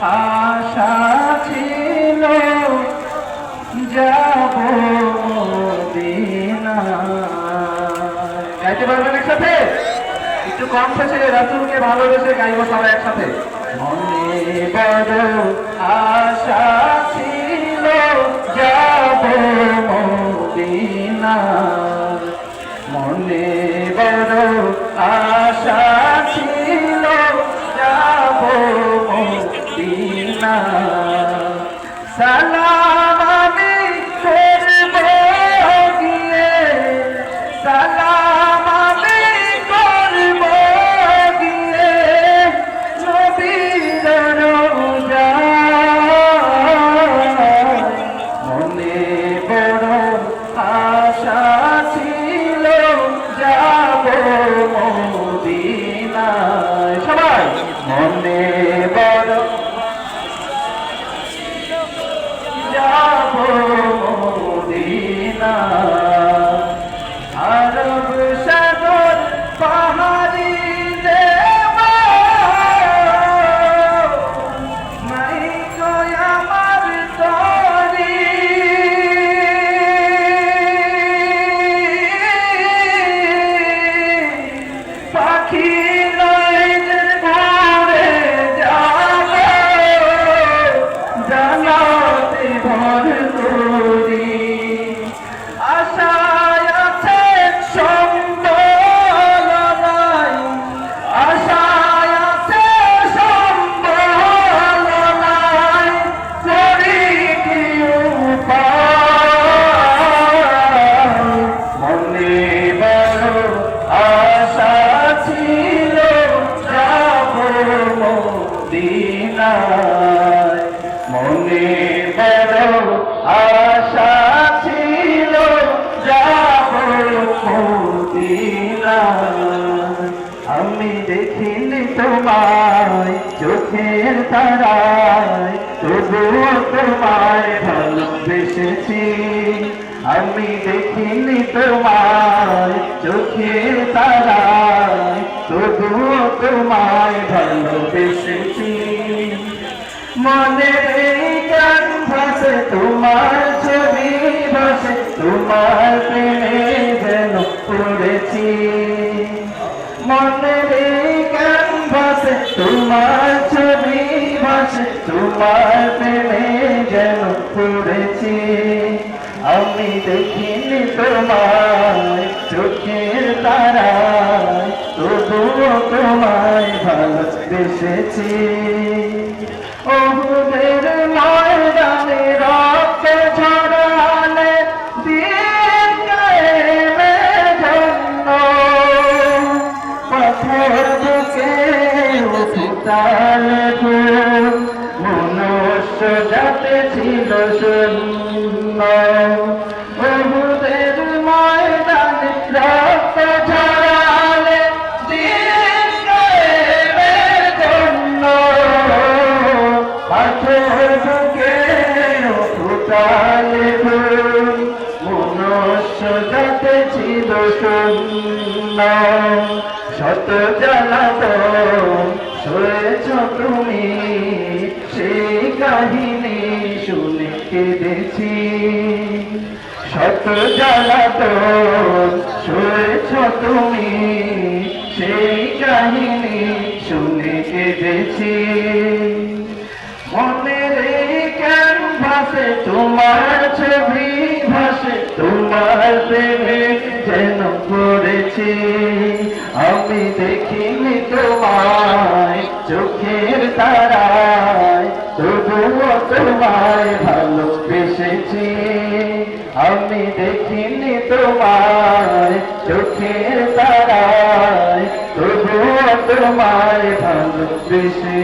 আশা ছিল যাব মদিনায়। গাইতে পারবেন একসাথে? একটু কম শেষে রাসূলকে ভালোবেসে গাইব সবাই একসাথে। মনে বড় আশা ছিল যাব মদিনায়, মনে বড় আশা ছিল যাব মদিনায়। সালাম আমি করব গিয়ে, সালাম আমি করব গিয়ে নবীর রওজায়। মনে বড় আশা ছিল যাব মদিনায়। সবাই মনে বড় যাব মদিনায়। আরব সাগর পাহাড়ি দেওয়া নাই গো আমার তরি, পাখি নয় যে ঘুরে যাব জানাতে ভর করি। আশায় আছে সম্বল নাই, আশায় আছে সম্বল নাই, করি কি উপায়। মনে বড় আশা ছিল যাব মদিনায়, মনে বড় আশা ছিল যাব মদিনায়। আমি দেখিনি তোমায় চোখের তারায়, তবুও তোমায় ভালোবেসেছি। আমি দেখিনি তোমায় চোখের তারায়, তবুও তোমায় ভালোবেসেছি। মনের এই ক্যানভাসে তোমার ছবি ভাসে, তোমার প্রেমে যেন পড়েছি। মনের এই ক্যানভাসে তোমার ছবি ভাসে, তোমার প্রেমে যেন পড়েছি। আমি দেখিনি তোমায় চোখের তারায়, তবুও তোমায় ভালোবেসেছি। ওহুদের ময়দানে রক্ত ঝরালে দিন কায়েমের জন্য, পাথর বুকে উঠালে ফুল, মনুষ্য জাতি ছিল শূন্য। ওহুদের ময়দানে রক্ত ঝরালে দিন কায়েমের জন্য, পাথর বুকে উঠালে ফুল, মনুষ্য জাতি ছিল শূন্য। শত জ্বালাতন সয়েছ তুমি, সেই কাহিনী শুনে কেঁদেছি। শত জ্বালাতন সয়েছ তুমি, সেই কাহিনী শুনে কেঁদেছি। মনের এই ক্যানভাসে তোমার ছবি ভাসে, তোমার প্রেমে যেন পড়েছি। আমি দেখিনি তোমায় চোখের তারায়, তবুও তোমায় ভালোবেসেছি। আমি দেখিনি তোমায় চোখের তারায়, তবুও তোমায় ভালোবেসেছি।